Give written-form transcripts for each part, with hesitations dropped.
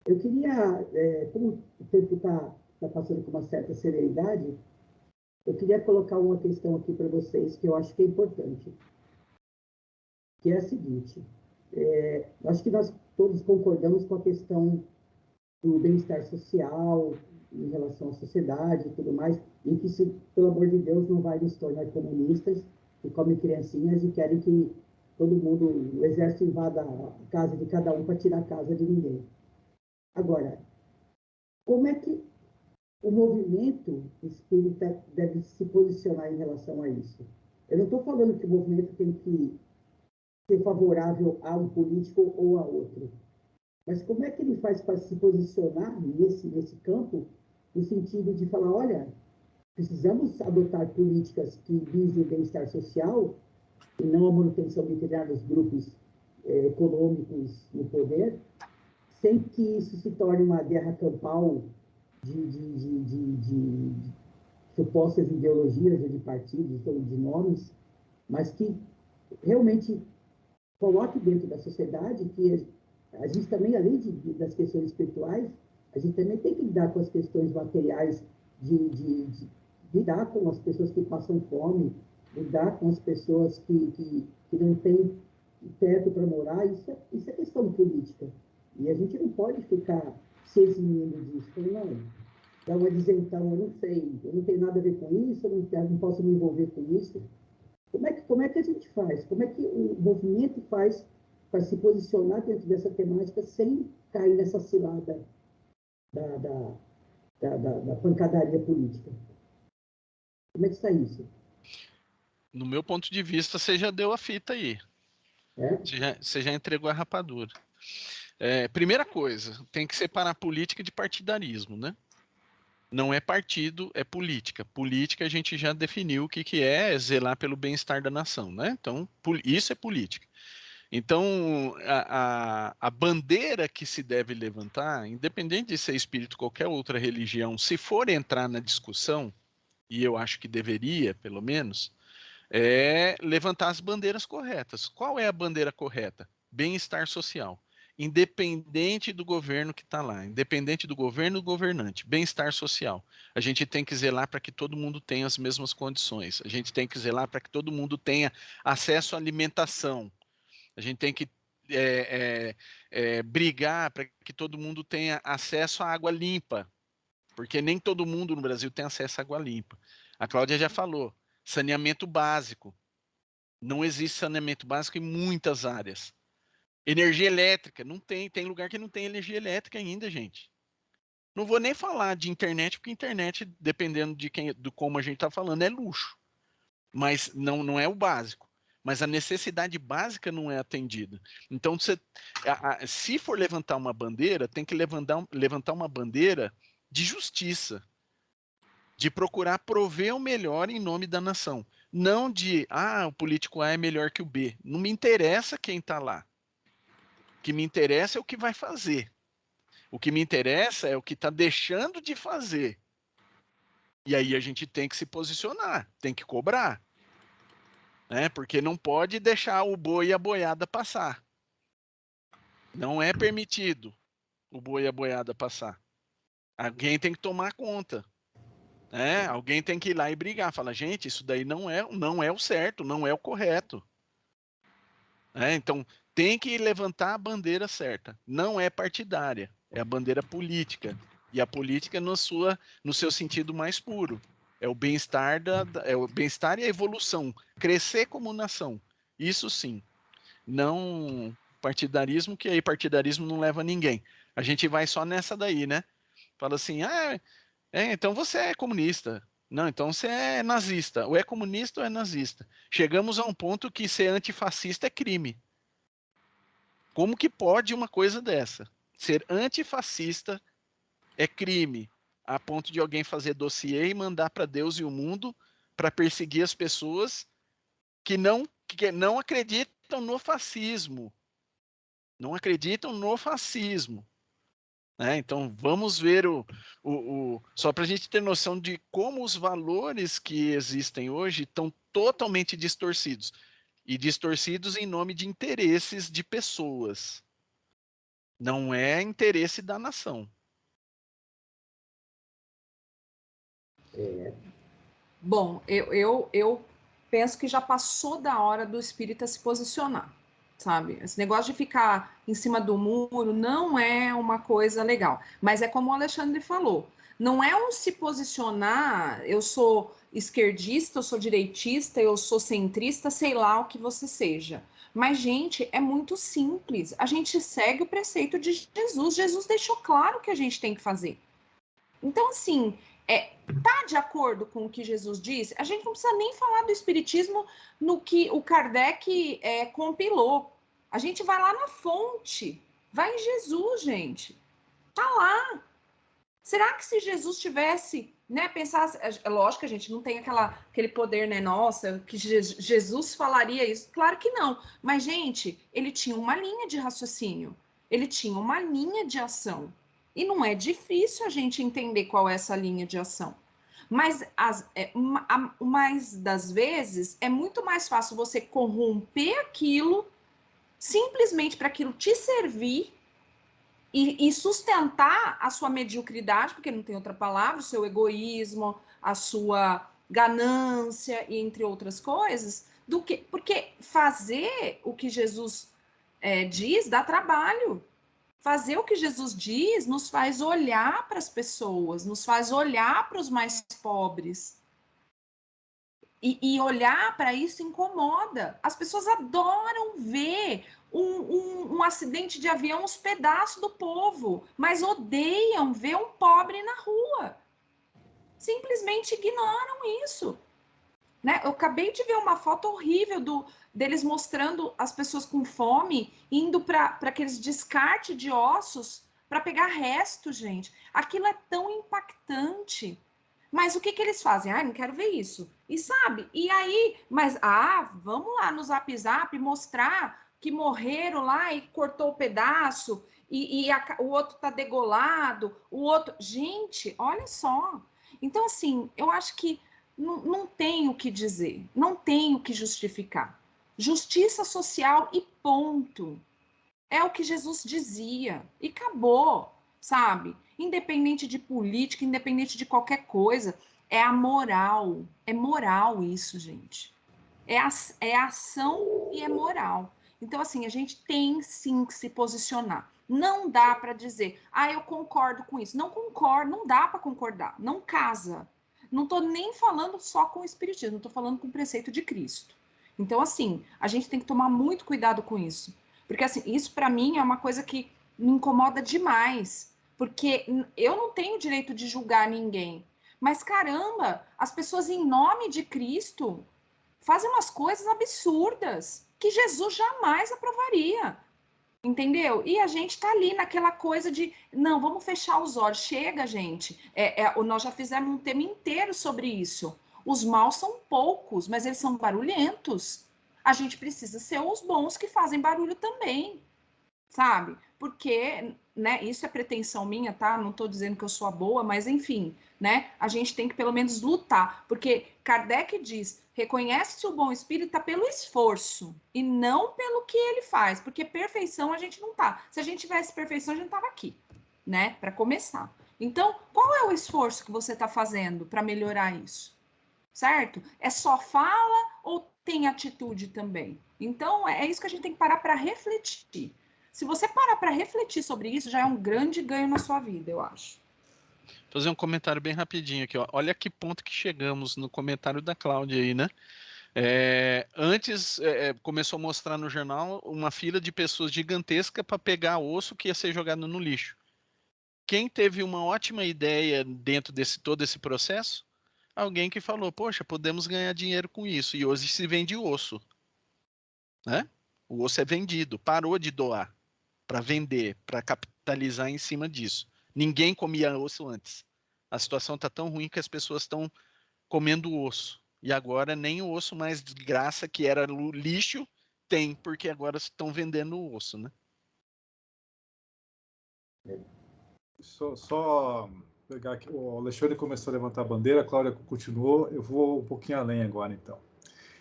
Eu queria, como o tempo está passando com uma certa celeridade, eu queria colocar uma questão aqui para vocês que eu acho que é importante, que é a seguinte: acho que nós todos concordamos com a questão do bem-estar social em relação à sociedade e tudo mais, em que, se, pelo amor de Deus, não vai nos tornar comunistas que comem criancinhas e querem que todo mundo, o exército invada a casa de cada um para tirar a casa de ninguém. Agora, como é que o movimento espírita deve se posicionar em relação a isso? Eu não estou falando que o movimento tem que ser favorável a um político ou a outro, mas como é que ele faz para se posicionar nesse campo, no sentido de falar, olha, precisamos adotar políticas que visem o bem-estar social e não a manutenção de determinados grupos econômicos no poder, sem que isso se torne uma guerra campal de supostas ideologias ou de partidos ou de nomes, mas que realmente coloque dentro da sociedade que a gente também, além das questões espirituais, a gente também tem que lidar com as questões materiais de lidar com as pessoas que passam fome, lidar com as pessoas que não têm teto para morar. Isso é questão política. E a gente não pode ficar se eximindo disso. Não, dá uma isentão, eu não sei, eu não tenho nada a ver com isso, eu não posso me envolver com isso. Como é que a gente faz? Como é que o movimento faz para se posicionar dentro dessa temática sem cair nessa cilada da, da, da pancadaria política? Como é que está isso? No meu ponto de vista, você já deu a fita aí. É? Você já entregou a rapadura. Primeira coisa, tem que separar política de partidarismo, né? Não é partido, é política. Política a gente já definiu o que é zelar pelo bem-estar da nação, né? Então, isso é política. Então, a bandeira que se deve levantar, independente de ser espírito ou qualquer outra religião, se for entrar na discussão, e eu acho que deveria, pelo menos, é levantar as bandeiras corretas. Qual é a bandeira correta? Bem-estar social. Independente do governo que está lá, independente do governo do governante, bem-estar social. A gente tem que zelar para que todo mundo tenha as mesmas condições. A gente tem que zelar para que todo mundo tenha acesso à alimentação. A gente tem que brigar para que todo mundo tenha acesso à água limpa, porque nem todo mundo no Brasil tem acesso à água limpa. A Cláudia já falou, saneamento básico. Não existe saneamento básico em muitas áreas. Energia elétrica, não tem. Tem lugar que não tem energia elétrica ainda, gente. Não vou nem falar de internet, porque internet, dependendo do como a gente está falando, é luxo. Mas não é o básico. Mas a necessidade básica não é atendida. Então, se for levantar uma bandeira, tem que levantar uma bandeira de justiça, de procurar prover o melhor em nome da nação. Não de, o político A é melhor que o B. Não me interessa quem está lá. O que me interessa é o que vai fazer. O que me interessa é o que está deixando de fazer. E aí a gente tem que se posicionar, tem que cobrar. Né? Porque não pode deixar o boi e a boiada passar. Não é permitido o boi e a boiada passar. Alguém tem que tomar conta. Né? Alguém tem que ir lá e brigar. Fala, gente, isso daí não é o certo, não é o correto. Então, tem que levantar a bandeira certa. Não é partidária, é a bandeira política. E a política no seu sentido mais puro. É o bem-estar é o bem-estar e a evolução. Crescer como nação. Isso sim. Não partidarismo, que aí partidarismo não leva ninguém. A gente vai só nessa daí, né? Fala assim, então você é comunista. Não, então você é nazista. Ou é comunista ou é nazista. Chegamos a um ponto que ser antifascista é crime. Como que pode uma coisa dessa? Ser antifascista é crime, a ponto de alguém fazer dossiê e mandar para Deus e o mundo para perseguir as pessoas que não acreditam no fascismo. Não acreditam no fascismo. Então, vamos ver só para a gente ter noção de como os valores que existem hoje estão totalmente distorcidos. E distorcidos em nome de interesses de pessoas. Não é interesse da nação. Bom, eu penso que já passou da hora do espírita se posicionar, sabe? Esse negócio de ficar em cima do muro não é uma coisa legal. Mas é como o Alexandre falou, não é um se posicionar, eu sou esquerdista, eu sou direitista, eu sou centrista, sei lá o que você seja. Mas, gente, é muito simples. A gente segue o preceito de Jesus. Jesus deixou claro o que a gente tem que fazer. Então, assim, tá de acordo com o que Jesus disse? A gente não precisa nem falar do espiritismo no que o Kardec compilou. A gente vai lá na fonte, vai em Jesus, gente. Tá lá. Será que se Jesus tivesse, né, pensasse, é lógico que a gente não tem aquele poder, né, nossa, que Jesus falaria isso? Claro que não. Mas, gente, ele tinha uma linha de raciocínio, ele tinha uma linha de ação. E não é difícil a gente entender qual é essa linha de ação. Mas mais das vezes é muito mais fácil você corromper aquilo simplesmente para aquilo te servir e sustentar a sua mediocridade, porque não tem outra palavra, o seu egoísmo, a sua ganância, e entre outras coisas, do que porque fazer o que Jesus diz dá trabalho. Fazer o que Jesus diz nos faz olhar para as pessoas, nos faz olhar para os mais pobres. E olhar para isso incomoda. As pessoas adoram ver um acidente de avião, os pedaços do povo, mas odeiam ver um pobre na rua. Simplesmente ignoram isso. Né? Eu acabei de ver uma foto horrível deles mostrando as pessoas com fome indo para aqueles descarte de ossos para pegar resto, gente. Aquilo é tão impactante. Mas o que eles fazem? Ah, não quero ver isso. E sabe? E aí, vamos lá no Zap Zap mostrar que morreram lá e cortou o pedaço o outro tá degolado, o outro... Gente, olha só. Então, assim, eu acho que não tem o que dizer, não tem o que justificar. Justiça social e ponto. É o que Jesus dizia. E acabou, sabe? Independente de política, independente de qualquer coisa, é a moral. É moral isso, gente. É ação e é moral. Então, assim, a gente tem sim que se posicionar. Não dá para dizer, eu concordo com isso. Não concordo, não dá para concordar. Não casa. Não estou nem falando só com o espiritismo, estou falando com o preceito de Cristo. Então, assim, a gente tem que tomar muito cuidado com isso. Porque, assim, isso para mim é uma coisa que me incomoda demais. Porque eu não tenho direito de julgar ninguém. Mas, caramba, as pessoas, em nome de Cristo, fazem umas coisas absurdas que Jesus jamais aprovaria. Entendeu? E a gente está ali naquela coisa de, não, vamos fechar os olhos. Chega, gente. Nós já fizemos um tema inteiro sobre isso. Os maus são poucos, mas eles são barulhentos. A gente precisa ser os bons que fazem barulho também, sabe? Porque, né, isso é pretensão minha, tá? Não estou dizendo que eu sou a boa, mas enfim, né? A gente tem que pelo menos lutar, porque Kardec diz, reconhece-se o bom espírita pelo esforço e não pelo que ele faz, porque perfeição a gente não tá. Se a gente tivesse perfeição, a gente tava aqui, né? Para começar. Então, qual é o esforço que você está fazendo para melhorar isso? Certo? É só fala ou tem atitude também? Então, é isso que a gente tem que parar para refletir. Se você parar para refletir sobre isso, já é um grande ganho na sua vida, eu acho. Vou fazer um comentário bem rapidinho aqui, ó. Olha que ponto que chegamos no comentário da Cláudia aí, né? Antes começou a mostrar no jornal uma fila de pessoas gigantesca para pegar osso que ia ser jogado no lixo. Quem teve uma ótima ideia dentro desse todo esse processo? Alguém que falou, poxa, podemos ganhar dinheiro com isso. E hoje se vende osso, né? O osso é vendido, parou de doar para vender, para capitalizar em cima disso. Ninguém comia osso antes. A situação está tão ruim que as pessoas estão comendo osso. E agora nem o osso mais de graça, que era lixo, tem, porque agora estão vendendo o osso, né? Só pegar aqui, o Alexandre começou a levantar a bandeira, a Cláudia continuou, eu vou um pouquinho além agora, então.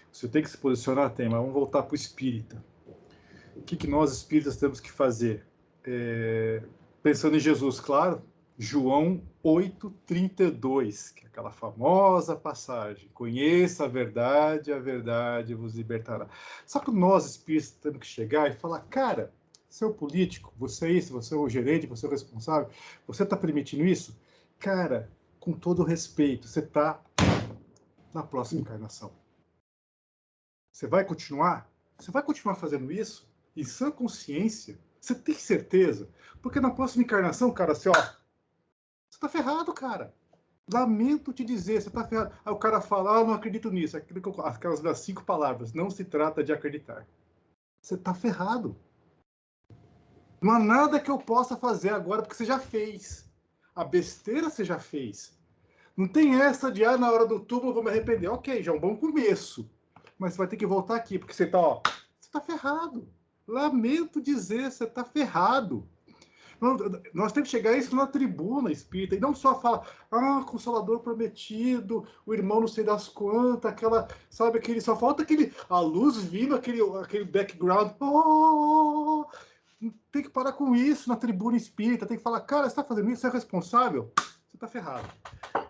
Você tem que se posicionar, tem, mas vamos voltar para o espírita. O que nós espíritas temos que fazer? pensando em Jesus, claro, João 8:32, que é aquela famosa passagem: conheça a verdade vos libertará. Só que nós, espíritas, temos que chegar e falar, cara, você é o político, você é isso, você é o gerente, você é o responsável, você está permitindo isso? Cara, com todo respeito, você está na próxima encarnação. Você vai continuar? Você vai continuar fazendo isso? Em sã consciência? Você tem certeza? Porque na próxima encarnação, cara, assim, ó, você tá ferrado, cara. Lamento te dizer, você tá ferrado. Aí o cara fala, não acredito nisso. Aquelas das 5 palavras, não se trata de acreditar. Você tá ferrado. Não há nada que eu possa fazer agora, porque você já fez. A besteira você já fez. Não tem essa de, na hora do túmulo eu vou me arrepender. Ok, já é um bom começo. Mas você vai ter que voltar aqui, porque você tá ferrado. Lamento dizer, você tá ferrado. Nós temos que chegar a isso na tribuna espírita, e não só falar, Consolador prometido, o irmão não sei das quantas, aquela, sabe, aquele, só falta a luz vindo, aquele background, tem que parar com isso na tribuna espírita, tem que falar, cara, você está fazendo isso, você é responsável? Você está ferrado.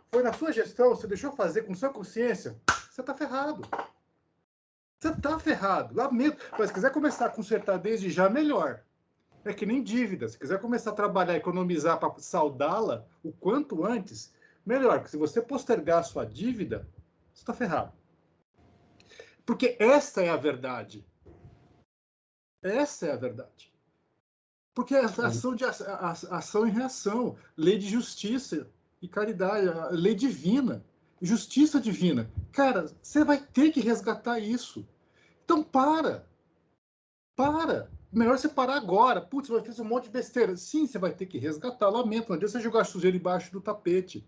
Foi na sua gestão, você deixou fazer com sua consciência, você está ferrado. Você está ferrado, lamento. Mas se quiser começar a consertar desde já, melhor. É que nem dívida. Se quiser começar a trabalhar, economizar para saldá-la o quanto antes, melhor. Porque se você postergar a sua dívida, você está ferrado. Porque essa é a verdade. Essa é a verdade. Porque é ação e reação, lei de justiça e caridade, lei divina, justiça divina. Cara, você vai ter que resgatar isso. Então para. Melhor você parar agora. Putz, você fez um monte de besteira. Sim, você vai ter que resgatar. Lamento, não adianta você jogar sujeira embaixo do tapete.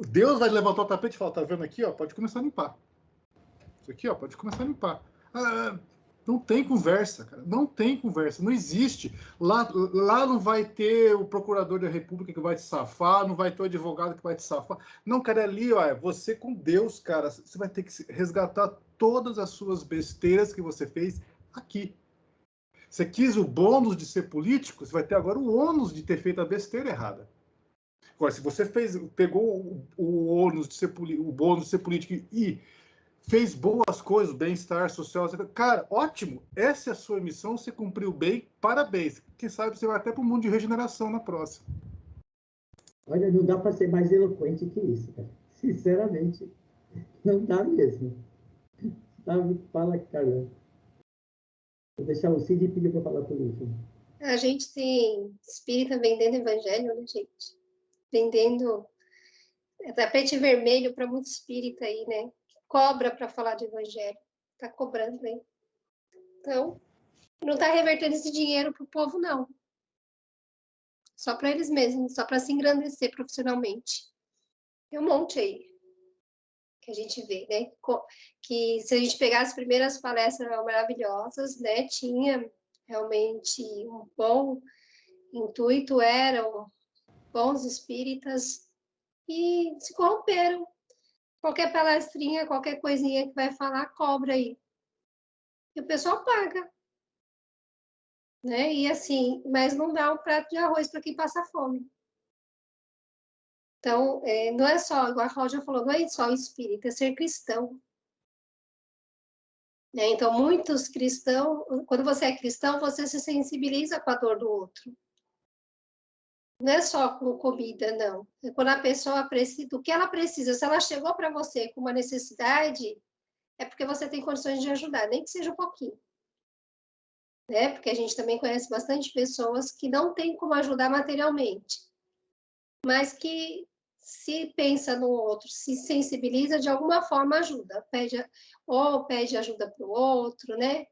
Deus vai levantar o tapete e falar, tá vendo aqui, ó, pode começar a limpar. Isso aqui, ó, pode começar a limpar. Não tem conversa, cara. Não tem conversa. Não existe. Lá não vai ter o procurador da República que vai te safar, não vai ter o advogado que vai te safar. Não, cara, ali, ó, é você com Deus, cara. Você vai ter que resgatar todas as suas besteiras que você fez aqui. Você quis o bônus de ser político, você vai ter agora o ônus de ter feito a besteira errada. Agora, se você pegou o ônus de ser o bônus de ser político e fez boas coisas, bem-estar social, cara, ótimo. Essa é a sua missão, você cumpriu bem, parabéns. Quem sabe você vai até para o mundo de regeneração na próxima. Olha, não dá para ser mais eloquente que isso, cara. Sinceramente, não dá mesmo. Fala, cara. Vou deixar o Cid pedir para falar por último. A gente tem espírita vendendo evangelho, né, gente? Vendendo tapete vermelho para muito espírita aí, né? Cobra para falar de evangelho. Tá cobrando, né? Então, não tá revertendo esse dinheiro pro povo, não. Só para eles mesmos, só para se engrandecer profissionalmente. Tem um monte aí que a gente vê, né? Que se a gente pegar as primeiras palestras maravilhosas, né? Tinha realmente um bom intuito, eram bons espíritas e se corromperam. Qualquer palestrinha, qualquer coisinha que vai falar, cobra aí. E o pessoal paga. Né? E assim, mas não dá um prato de arroz para quem passa fome. Então, não é só, igual a Cláudia falou, não é só o espírita, é ser cristão. Né? Então, muitos cristãos, quando você é cristão, você se sensibiliza com a dor do outro. Não é só com comida, não. É quando a pessoa precisa, do que ela precisa, se ela chegou para você com uma necessidade, é porque você tem condições de ajudar, nem que seja um pouquinho. Né? Porque a gente também conhece bastante pessoas que não têm como ajudar materialmente, mas que se pensa no outro, se sensibiliza, de alguma forma ajuda, pede ajuda para o outro, né?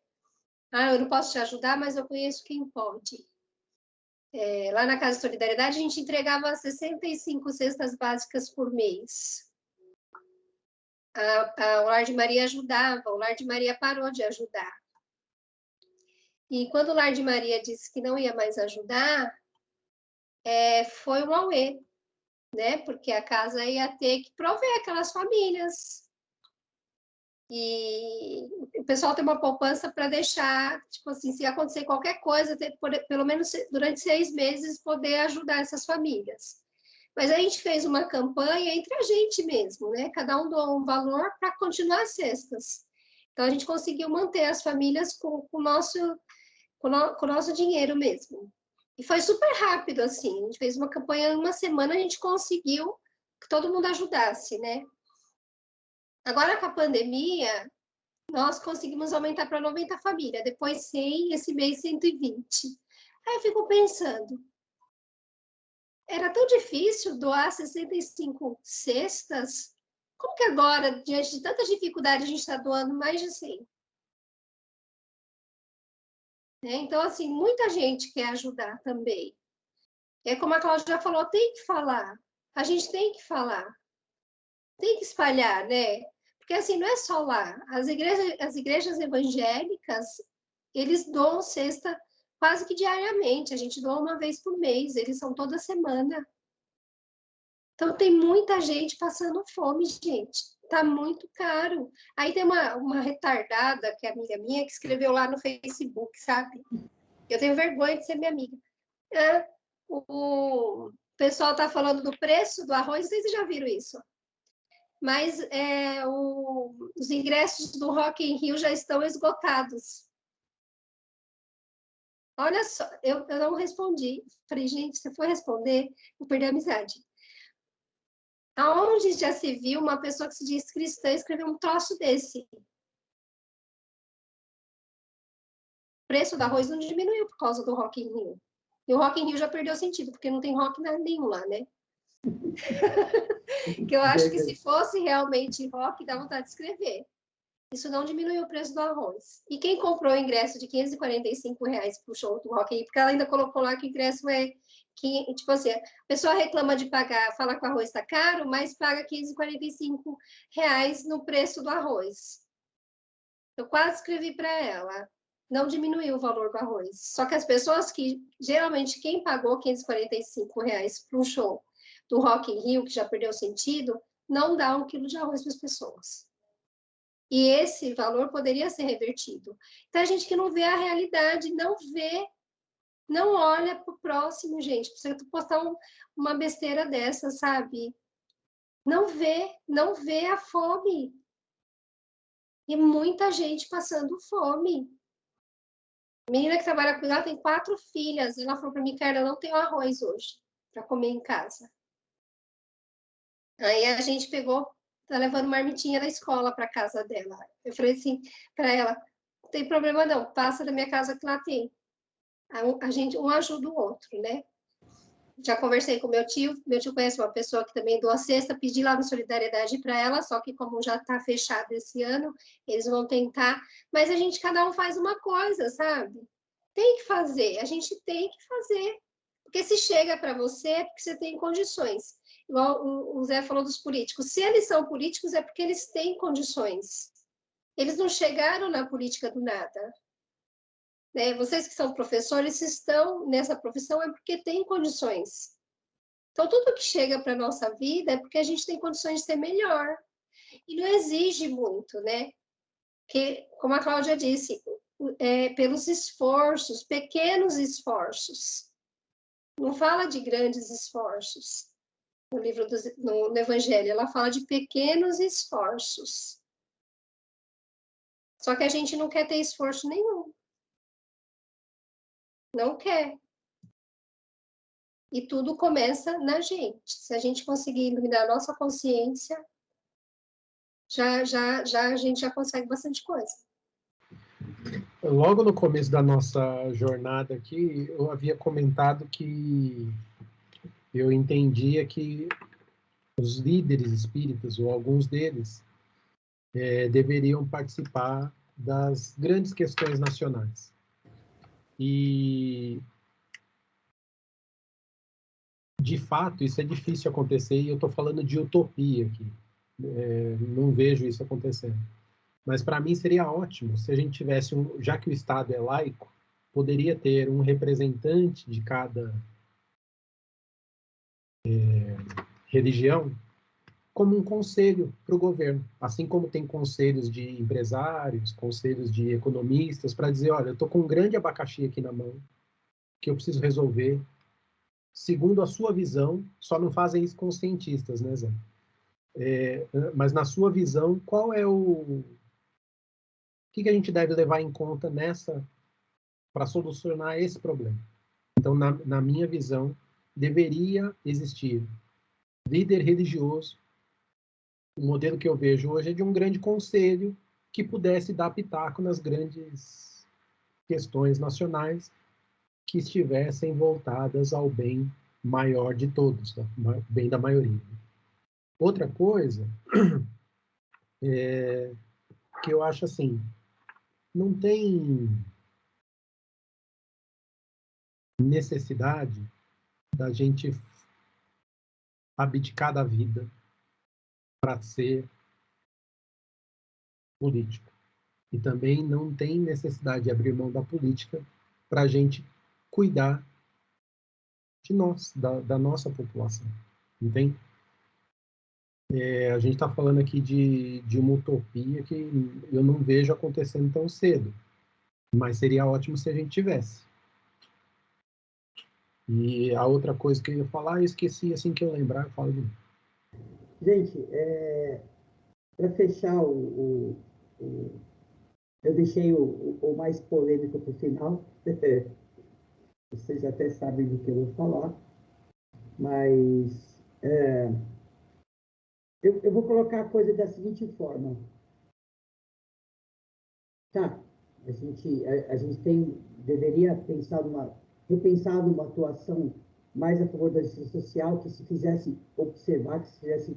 Eu não posso te ajudar, mas eu conheço quem pode. Lá na Casa de Solidariedade, a gente entregava 65 cestas básicas por mês. O Lar de Maria ajudava, o Lar de Maria parou de ajudar. E quando o Lar de Maria disse que não ia mais ajudar, foi um auê, né? Porque a casa ia ter que prover aquelas famílias. E o pessoal tem uma poupança para deixar, tipo assim, se acontecer qualquer coisa, pelo menos durante 6 meses, poder ajudar essas famílias. Mas a gente fez uma campanha entre a gente mesmo, né? Cada um doou um valor para continuar as cestas. Então, a gente conseguiu manter as famílias com o nosso dinheiro mesmo. E foi super rápido, assim. A gente fez uma campanha em uma semana, a gente conseguiu que todo mundo ajudasse, né? Agora, com a pandemia, nós conseguimos aumentar para 90 famílias, depois 100, esse mês 120. Aí eu fico pensando, era tão difícil doar 65 cestas, como que agora, diante de tanta dificuldade, a gente está doando mais de 100? Né? Então, assim, muita gente quer ajudar também. É como a Cláudia já falou, tem que falar. A gente tem que falar. Tem que espalhar, né? Porque, assim, não é só lá. As igrejas evangélicas, eles doam cesta quase que diariamente. A gente doa uma vez por mês. Eles são toda semana. Então, tem muita gente passando fome, gente. Tá muito caro. Aí tem uma retardada, que é amiga minha, que escreveu lá no Facebook, sabe? Eu tenho vergonha de ser minha amiga. O pessoal tá falando do preço do arroz, vocês já viram isso. Mas os ingressos do Rock in Rio já estão esgotados. Olha só, eu não respondi. Falei, gente, se for responder, eu perdi a amizade. Aonde já se viu uma pessoa que se diz cristã escrever um troço desse? O preço do arroz não diminuiu por causa do Rock in Rio. E o Rock in Rio já perdeu sentido, porque não tem rock nenhum lá, né? Que eu acho que se fosse realmente rock, dá vontade de escrever. Isso não diminuiu o preço do arroz. E quem comprou o ingresso de R$ 545 para o show do Rock in Rio, porque ela ainda colocou lá que o ingresso tipo assim, a pessoa reclama de pagar, fala que o arroz está caro, mas paga R$ 545 no preço do arroz. Eu quase escrevi para ela. Não diminuiu o valor do arroz. Só que as pessoas que, geralmente, quem pagou R$ 545 para um show do Rock in Rio, que já perdeu sentido, não dá 1 quilo de arroz para as pessoas. E esse valor poderia ser revertido. Então, a gente que não vê a realidade, não vê, não olha para o próximo, gente. Você postar uma besteira dessa, sabe? Não vê a fome. E muita gente passando fome. A menina que trabalha comigo, ela tem 4 filhas. Ela falou para mim, Carla, eu não tenho arroz hoje para comer em casa. Aí a gente pegou, tá levando marmitinha da escola para casa dela. Eu falei assim para ela, não tem problema não, passa da minha casa que lá tem. A gente um ajuda o outro, né? Já conversei com meu tio conhece uma pessoa que também doa cesta, pedi lá no Solidariedade para ela, só que como já está fechado esse ano, eles vão tentar, mas a gente, cada um faz uma coisa, sabe? Tem que fazer, a gente tem que fazer, porque se chega para você é porque você tem condições. Igual o Zé falou dos políticos, se eles são políticos é porque eles têm condições. Eles não chegaram na política do nada. Né? Vocês que são professores, se estão nessa profissão é porque têm condições. Então, tudo que chega para a nossa vida é porque a gente tem condições de ser melhor. E não exige muito, né? Porque, como a Cláudia disse, pelos esforços, pequenos esforços. Não fala de grandes esforços no livro no Evangelho, ela fala de pequenos esforços. Só que a gente não quer ter esforço nenhum. Não quer. E tudo começa na gente. Se a gente conseguir iluminar a nossa consciência, a gente já consegue bastante coisa. Logo no começo da nossa jornada aqui, eu havia comentado que eu entendia que os líderes espíritas, ou alguns deles, deveriam participar das grandes questões nacionais. E, de fato, isso é difícil acontecer, e eu estou falando de utopia aqui. Não vejo isso acontecendo. Mas, para mim, seria ótimo se a gente tivesse, já que o Estado é laico, poderia ter um representante de cada religião como um conselho para o governo, assim como tem conselhos de empresários, conselhos de economistas, para dizer, olha, eu estou com um grande abacaxi aqui na mão, que eu preciso resolver, segundo a sua visão, só não fazem isso com os cientistas, né, Zé? Mas na sua visão, qual é o que a gente deve levar em conta nessa, para solucionar esse problema? Então, na minha visão, deveria existir líder religioso. O modelo que eu vejo hoje é de um grande conselho que pudesse dar pitaco nas grandes questões nacionais que estivessem voltadas ao bem maior de todos, né? Bem da maioria. Outra coisa que eu acho assim, não tem necessidade da gente abdicar da vida para ser político. E também não tem necessidade de abrir mão da política para a gente cuidar de nós, da nossa população. Entende? A gente está falando aqui de uma utopia que eu não vejo acontecendo tão cedo, mas seria ótimo se a gente tivesse. E a outra coisa que eu ia falar, eu esqueci, assim que eu lembrar, eu falo de novo. Gente, para fechar eu deixei o mais polêmico para o final. Vocês até sabem do que eu vou falar, mas eu vou colocar a coisa da seguinte forma. Tá, a gente deveria repensar uma atuação mais a favor da justiça social, que se fizesse observar, que se fizesse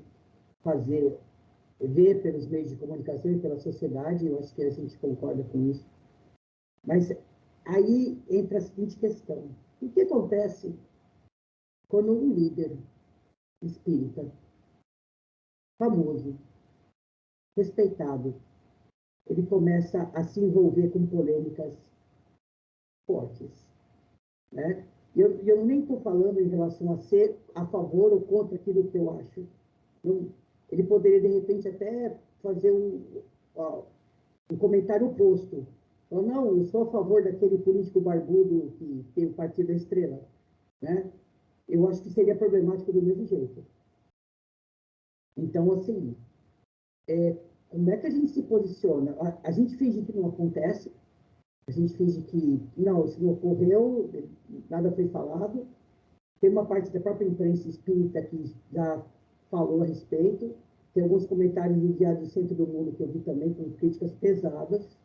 ver pelos meios de comunicação e pela sociedade. Eu acho que a gente concorda com isso. Mas aí entra a seguinte questão: o que acontece quando um líder espírita, famoso, respeitado, ele começa a se envolver com polêmicas fortes, né? Eu nem estou falando em relação a ser a favor ou contra aquilo que eu acho. Ele poderia, de repente, até fazer um comentário oposto. Ou não, eu sou a favor daquele político barbudo que tem o Partido da Estrela, né? Eu acho que seria problemático do mesmo jeito. Então, assim, como é que a gente se posiciona? A gente finge que não acontece, a gente finge que não, isso não ocorreu, nada foi falado. Tem uma parte da própria imprensa espírita que já falou a respeito. Tem alguns comentários enviados do centro do mundo que eu vi também, com críticas pesadas.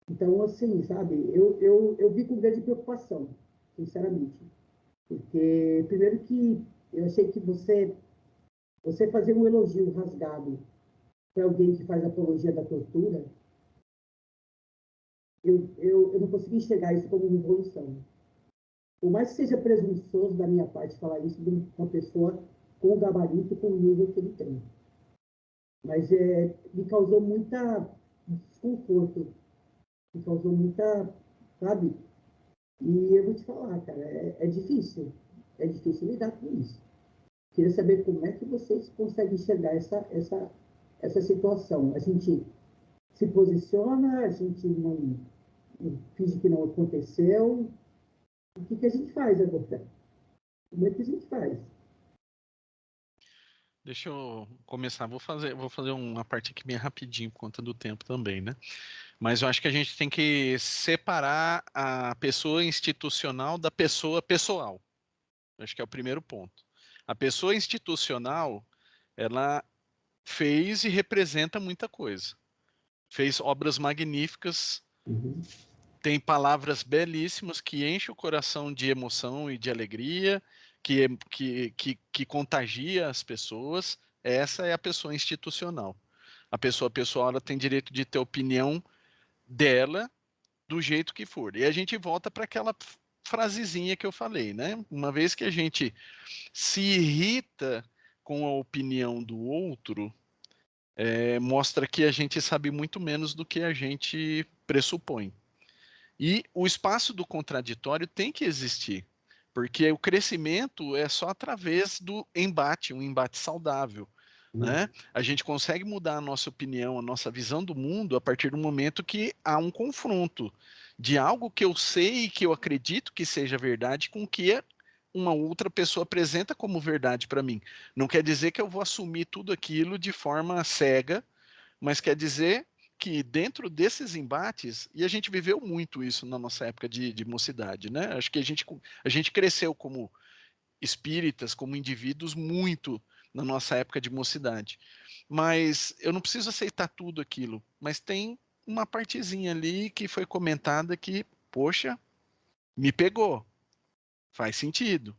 Então, assim, sabe, eu vi com grande preocupação, sinceramente. Porque, primeiro que eu achei que você fazer um elogio rasgado para alguém que faz apologia da tortura, eu não consegui enxergar isso como uma evolução. Por mais que seja presunçoso da minha parte falar isso de uma pessoa com o gabarito, com o nível que ele tem. Mas me causou muita desconforto, me causou muita, sabe? E eu vou te falar, cara, é difícil lidar com isso. Queria saber como é que vocês conseguem enxergar essa situação. A gente se posiciona, a gente não finge que não aconteceu. O que a gente faz agora? Como é que a gente faz? Deixa eu começar. Vou fazer uma parte aqui bem rapidinho por conta do tempo também, né? Mas eu acho que a gente tem que separar a pessoa institucional da pessoa pessoal. Eu acho que é o primeiro ponto. A pessoa institucional, ela fez e representa muita coisa. Fez obras magníficas, tem palavras belíssimas que enchem o coração de emoção e de alegria, que contagia as pessoas. Essa é a pessoa institucional. A pessoa pessoal, ela tem direito de ter opinião dela do jeito que for. E a gente volta para aquela frasezinha que eu falei, né? Uma vez que a gente se irrita com a opinião do outro, mostra que a gente sabe muito menos do que a gente pressupõe. E o espaço do contraditório tem que existir, porque o crescimento é só através do embate, um embate saudável. né? A gente consegue mudar a nossa opinião, a nossa visão do mundo a partir do momento que há um confronto de algo que eu sei e que eu acredito que seja verdade com o que uma outra pessoa apresenta como verdade para mim. Não quer dizer que eu vou assumir tudo aquilo de forma cega, mas quer dizer que dentro desses embates, e a gente viveu muito isso na nossa época de mocidade, né? Acho que a gente cresceu como espíritas, como indivíduos, muito na nossa época de mocidade. Mas eu não preciso aceitar tudo aquilo, mas tem uma partezinha ali que foi comentada que, poxa, me pegou, faz sentido.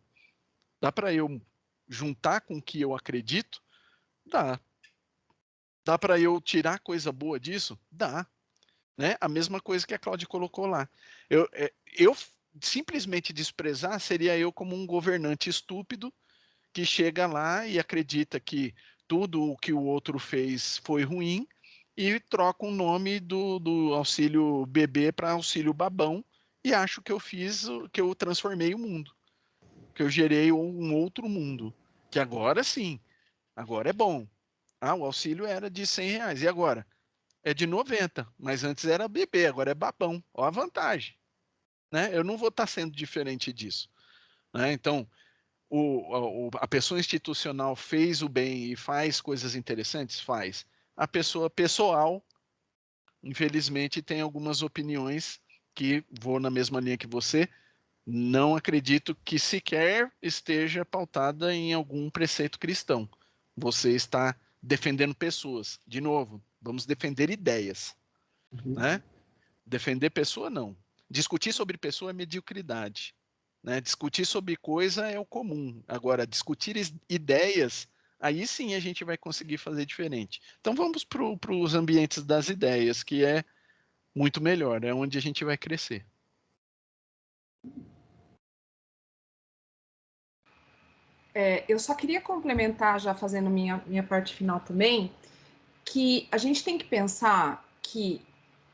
Dá para eu juntar com o que eu acredito? Dá. Dá para eu tirar coisa boa disso? Dá. Né? A mesma coisa que a Cláudia colocou lá. Eu simplesmente desprezar seria eu como um governante estúpido que chega lá e acredita que tudo o que o outro fez foi ruim e troca o nome do auxílio bebê para auxílio babão e acho que eu fiz, que eu transformei o mundo, que eu gerei um outro mundo, que agora sim, agora é bom. Ah, o auxílio era de R$ 100, e agora? É de 90, mas antes era bebê, agora é babão. Ó a vantagem. Né? Eu não vou estar sendo diferente disso. Né? Então, a pessoa institucional fez o bem e faz coisas interessantes? Faz. A pessoa pessoal, infelizmente, tem algumas opiniões que vou na mesma linha que você. Não acredito que sequer esteja pautada em algum preceito cristão. Você está defendendo pessoas. De novo, vamos defender ideias. Né? Defender pessoa, não. Discutir sobre pessoa é mediocridade. Né? Discutir sobre coisa é o comum. Agora, discutir ideias, aí sim a gente vai conseguir fazer diferente. Então vamos para os ambientes das ideias, que é muito melhor, é onde a gente vai crescer. Eu só queria complementar, já fazendo minha parte final também, que a gente tem que pensar que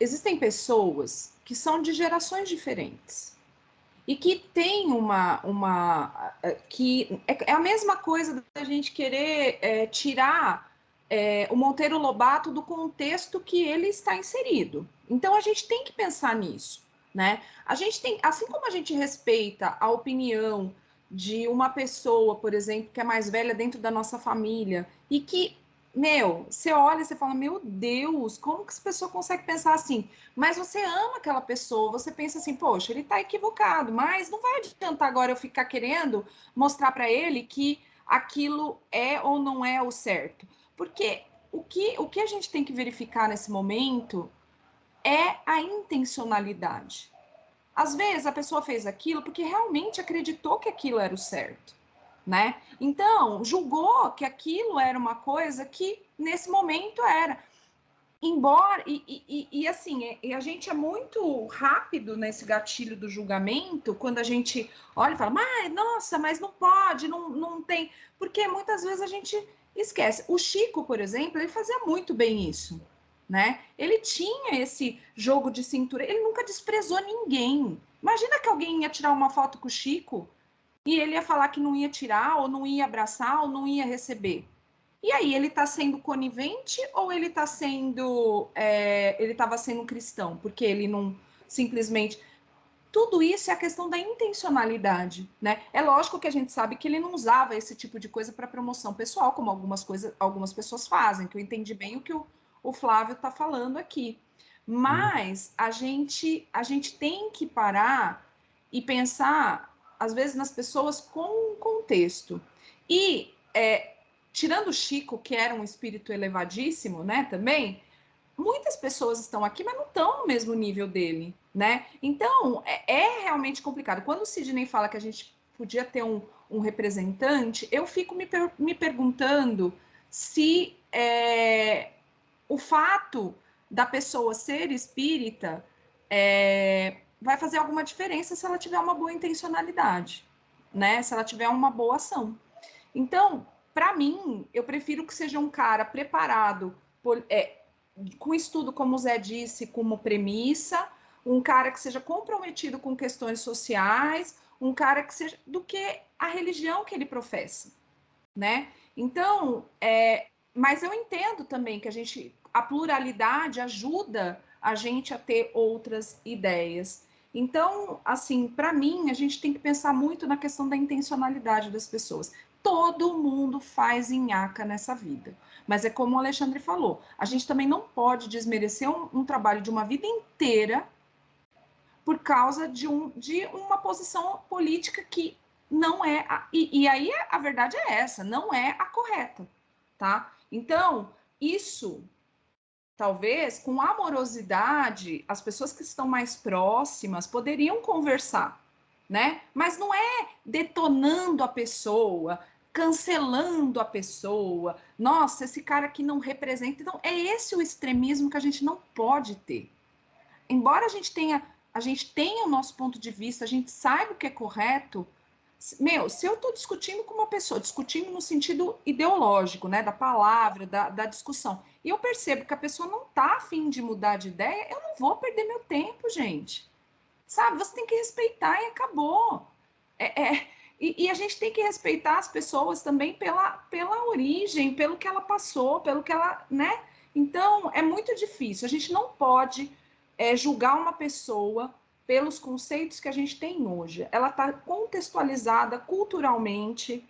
existem pessoas que são de gerações diferentes e que tem que é a mesma coisa da gente querer tirar o Monteiro Lobato do contexto que ele está inserido. Então a gente tem que pensar nisso, né? A gente tem, assim como a gente respeita a opinião de uma pessoa, por exemplo, que é mais velha dentro da nossa família e que, você olha e você fala, meu Deus, como que essa pessoa consegue pensar assim? Mas você ama aquela pessoa, você pensa assim, poxa, ele está equivocado, mas não vai adiantar agora eu ficar querendo mostrar para ele que aquilo é ou não é o certo. Porque o que a gente tem que verificar nesse momento é a intencionalidade. Às vezes a pessoa fez aquilo porque realmente acreditou que aquilo era o certo, né? Então, julgou que aquilo era uma coisa que nesse momento era. Embora, assim, a gente é muito rápido nesse gatilho do julgamento, quando a gente olha e fala, mas, nossa, mas não pode, não tem, porque muitas vezes a gente esquece. O Chico, por exemplo, ele fazia muito bem isso, né? Ele tinha esse jogo de cintura, ele nunca desprezou ninguém. Imagina que alguém ia tirar uma foto com o Chico e ele ia falar que não ia tirar, ou não ia abraçar, ou não ia receber. E aí, ele está sendo conivente ou ele está sendo. Ele estava sendo cristão? Porque ele não simplesmente. Tudo isso é a questão da intencionalidade, né? É lógico que a gente sabe que ele não usava esse tipo de coisa para promoção pessoal, como algumas pessoas fazem, que eu entendi bem o que o Flávio está falando aqui. Mas a gente tem que parar e pensar, às vezes, nas pessoas com contexto. E tirando o Chico, que era um espírito elevadíssimo, né, também, muitas pessoas estão aqui, mas não estão no mesmo nível dele, né? Então, é realmente complicado. Quando o Sidney fala que a gente podia ter um representante, eu fico me perguntando se o fato da pessoa ser espírita vai fazer alguma diferença se ela tiver uma boa intencionalidade, né? Se ela tiver uma boa ação. Então, para mim, eu prefiro que seja um cara preparado com estudo, como o Zé disse, como premissa, um cara que seja comprometido com questões sociais, um cara que seja do que a religião que ele professa, né? Então, Mas eu entendo também que a pluralidade ajuda a gente a ter outras ideias. Então, assim, para mim, a gente tem que pensar muito na questão da intencionalidade das pessoas. Todo mundo faz nhaca nessa vida. Mas é como o Alexandre falou, a gente também não pode desmerecer um trabalho de uma vida inteira por causa de uma posição política que não é... E aí a verdade é essa, não é a correta, tá? Então, isso... Talvez, com amorosidade, as pessoas que estão mais próximas poderiam conversar, né? Mas não é detonando a pessoa, cancelando a pessoa. Nossa, esse cara aqui não representa. Então, é esse o extremismo que a gente não pode ter. Embora a gente tenha o nosso ponto de vista, a gente saiba o que é correto. Meu, se eu estou discutindo com uma pessoa, discutindo no sentido ideológico, né, da palavra, da discussão, e eu percebo que a pessoa não está afim de mudar de ideia, eu não vou perder meu tempo, gente. Sabe, você tem que respeitar e acabou. E a gente tem que respeitar as pessoas também pela origem, pelo que ela passou, pelo que ela, né? Então, é muito difícil. A gente não pode julgar uma pessoa pelos conceitos que a gente tem hoje. Ela está contextualizada culturalmente,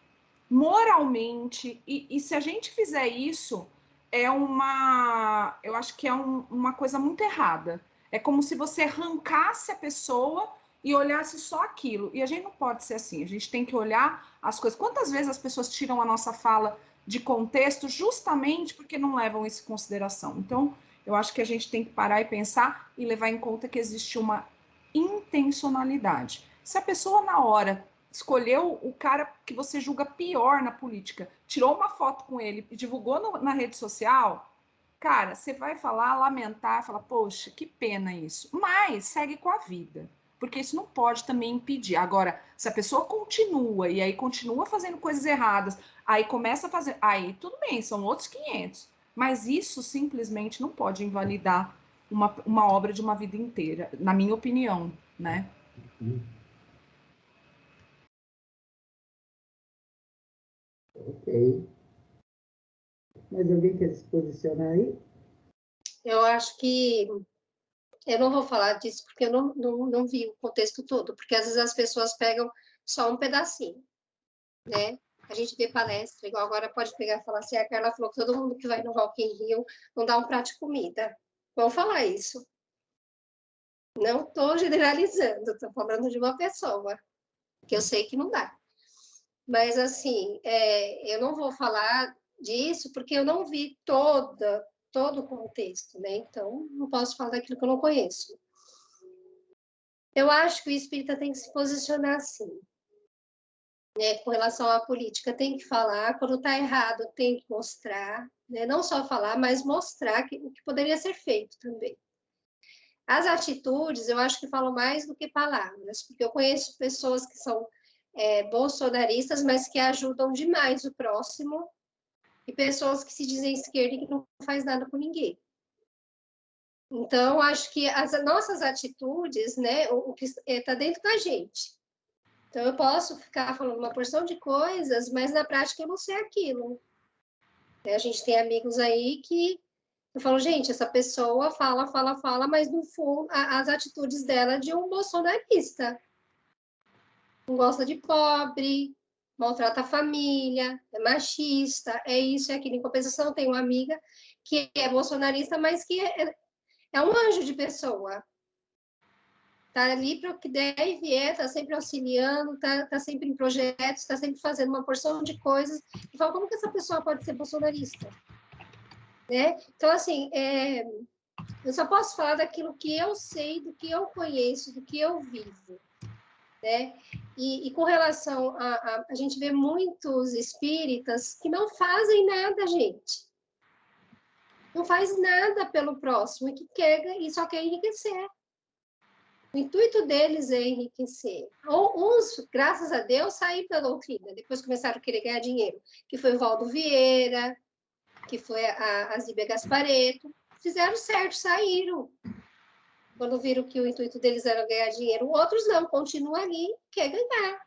moralmente, e se a gente fizer isso, eu acho que é uma coisa muito errada. É como se você arrancasse a pessoa e olhasse só aquilo. E a gente não pode ser assim. A gente tem que olhar as coisas. Quantas vezes as pessoas tiram a nossa fala de contexto justamente porque não levam isso em consideração? Então, eu acho que a gente tem que parar e pensar e levar em conta que existe uma intencionalidade. Se a pessoa, na hora, escolheu o cara que você julga pior na política, tirou uma foto com ele e divulgou na rede social, cara, você vai falar, lamentar, falar, poxa, que pena isso. Mas segue com a vida, porque isso não pode também impedir. Agora, se a pessoa continua e aí continua fazendo coisas erradas, aí começa a fazer, aí tudo bem, são outros 500. Mas isso simplesmente não pode invalidar uma obra de uma vida inteira, na minha opinião, né? Ok. Mais alguém quer se posicionar aí? Eu acho que eu não vou falar disso porque eu não vi o contexto todo, porque às vezes as pessoas pegam só um pedacinho, né? A gente vê palestra, igual agora pode pegar e falar assim, a Carla falou que todo mundo que vai no Rock in Rio não dá um prato de comida. Vamos falar isso. Não estou generalizando, estou falando de uma pessoa, que eu sei que não dá. Mas, assim, eu não vou falar disso porque eu não vi todo o contexto, né? Então, não posso falar daquilo que eu não conheço. Eu acho que o espírita tem que se posicionar assim, né? Com relação à política, tem que falar, quando está errado, tem que mostrar, né? Não só falar, mas mostrar o que poderia ser feito também. As atitudes, eu acho que falam mais do que palavras, porque eu conheço pessoas que são bolsonaristas, mas que ajudam demais o próximo, e pessoas que se dizem esquerda e que não faz nada com ninguém. Então, acho que as nossas atitudes, né, o que está dentro da gente. Então, eu posso ficar falando uma porção de coisas, mas na prática eu não sei aquilo. A gente tem amigos aí que eu falo, gente, essa pessoa fala, mas no fundo, as atitudes dela é de um bolsonarista. Não gosta de pobre, maltrata a família, é machista, é isso, é aquilo. Em compensação, tem uma amiga que é bolsonarista, mas que é um anjo de pessoa. Está ali para o que der e vier, está sempre auxiliando, está sempre em projetos, está sempre fazendo uma porção de coisas. E fala, como que essa pessoa pode ser bolsonarista? Né? Então, assim, eu só posso falar daquilo que eu sei, do que eu conheço, do que eu vivo. Né? E com relação a gente vê muitos espíritas que não fazem nada, gente. Não faz nada pelo próximo e só quer enriquecer. O intuito deles é enriquecer. Uns, graças a Deus, saíram da doutrina, depois começaram a querer ganhar dinheiro, que foi o Valdo Vieira, que foi a Zíbia Gasparetto, fizeram certo, saíram. Quando viram que o intuito deles era ganhar dinheiro, outros não, continuam ali, quer ganhar.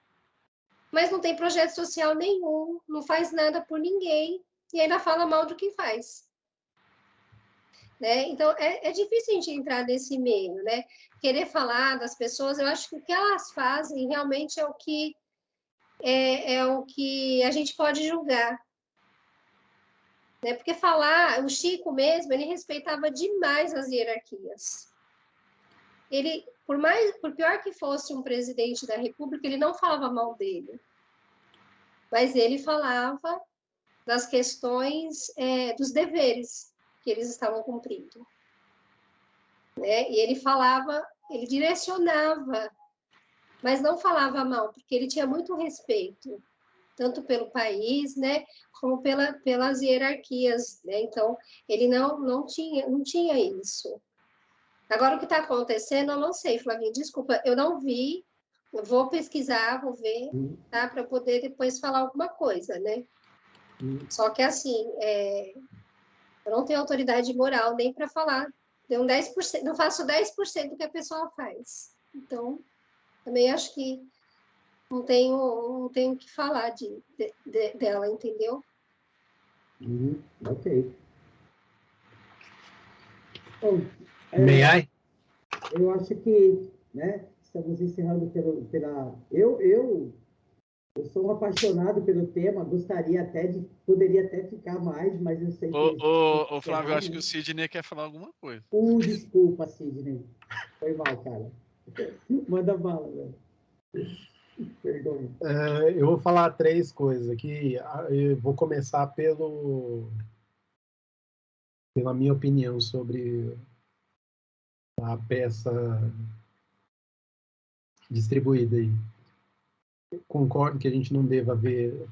Mas não tem projeto social nenhum, não faz nada por ninguém. e ainda fala mal de quem faz. Né? Então, é difícil a gente entrar nesse meio, né? Querer falar das pessoas, eu acho que o que elas fazem realmente é o que a gente pode julgar. Né? Porque falar, o Chico mesmo, ele respeitava demais as hierarquias. Ele, por pior que fosse um presidente da República, ele não falava mal dele. Mas ele falava das questões, dos deveres que eles estavam cumprindo. Né? E ele falava, ele direcionava, mas não falava mal, porque ele tinha muito respeito, tanto pelo país, né, como pelas hierarquias, né? Então, ele não tinha isso. Agora, o que está acontecendo, eu não sei, Flavinha, desculpa, eu não vi, eu vou pesquisar, vou ver, tá, para poder depois falar alguma coisa, né? Só que, assim, eu não tenho autoridade moral nem para falar, deu 10%, não faço 10% do que a pessoa faz. Então, também acho que não tenho o que falar dela, entendeu? Ok. Bom, May I? eu acho que, né, estamos encerrando pela... Eu sou um apaixonado pelo tema, poderia até ficar mais, mas eu sei que... Ô, Flávio, eu acho que o Sidney quer falar alguma coisa. Desculpa, Sidney. Foi mal, cara. Manda bala, velho. Perdoe. Eu vou falar 3 coisas aqui. Eu vou começar pela minha opinião sobre a peça distribuída aí. Concordo que a gente não deva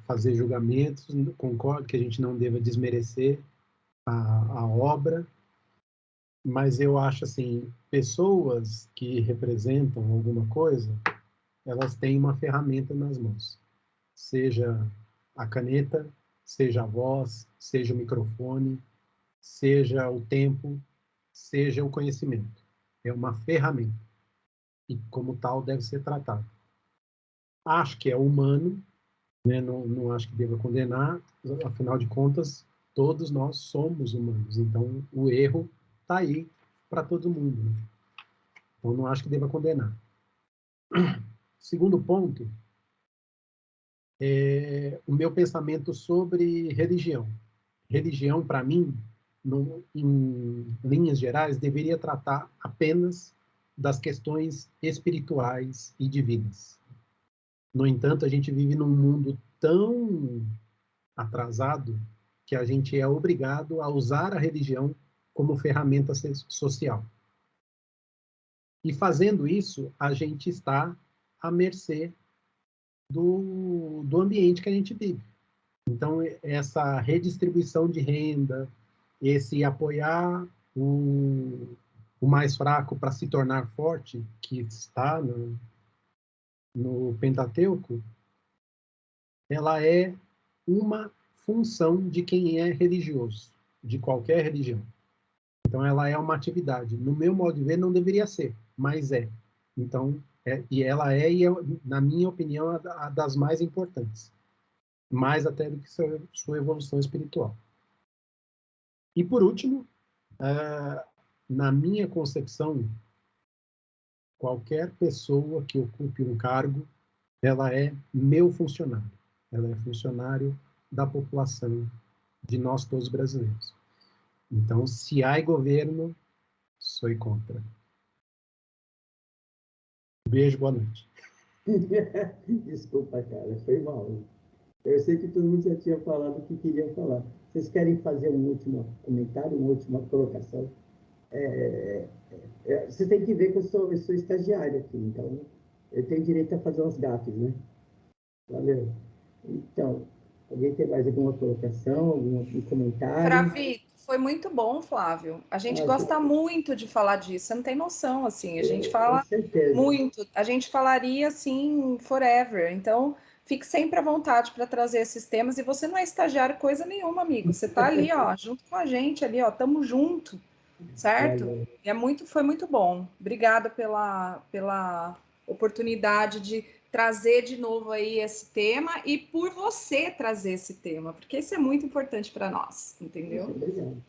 fazer julgamentos, concordo que a gente não deva desmerecer a obra, mas eu acho assim, pessoas que representam alguma coisa, elas têm uma ferramenta nas mãos, seja a caneta, seja a voz, seja o microfone, seja o tempo, seja o conhecimento. É uma ferramenta e, como tal, deve ser tratado. Acho que é humano, né? Não acho que deva condenar, afinal de contas, todos nós somos humanos, então o erro está aí para todo mundo. Né? Então, não acho que deva condenar. Segundo ponto, é o meu pensamento sobre religião. Religião, para mim, em linhas gerais, deveria tratar apenas das questões espirituais e divinas. No entanto, a gente vive num mundo tão atrasado que a gente é obrigado a usar a religião como ferramenta social. E fazendo isso, a gente está à mercê do ambiente que a gente vive. Então, essa redistribuição de renda, esse apoiar o mais fraco para se tornar forte, que está no Pentateuco, ela é uma função de quem é religioso, de qualquer religião. Então, ela é uma atividade. No meu modo de ver, não deveria ser, mas é. Então, e ela na minha opinião, a das mais importantes. Mais até do que sua evolução espiritual. E, por último, na minha concepção, qualquer pessoa que ocupe um cargo, ela é meu funcionário. Ela é funcionário da população, de nós todos brasileiros. Então, se há governo, sou contra. Beijo, boa noite. Desculpa, cara, foi mal. Eu sei que todo mundo já tinha falado o que queria falar. Vocês querem fazer um último comentário, uma última colocação? Você tem que ver que eu sou estagiário aqui, então eu tenho direito a fazer umas gafes, né? Valeu. Então, alguém tem mais alguma colocação, algum comentário? Fravito, foi muito bom, Flávio. A gente gosta muito de falar disso, você não tem noção, assim, a gente fala muito, a gente falaria, assim, forever, então fique sempre à vontade para trazer esses temas, e você não é estagiário coisa nenhuma, amigo, você está ali, ó, junto com a gente ali, ó, tamo junto, certo? E foi muito bom. Obrigada pela oportunidade de trazer de novo aí esse tema e por você trazer esse tema, porque isso é muito importante para nós, entendeu? Obrigado.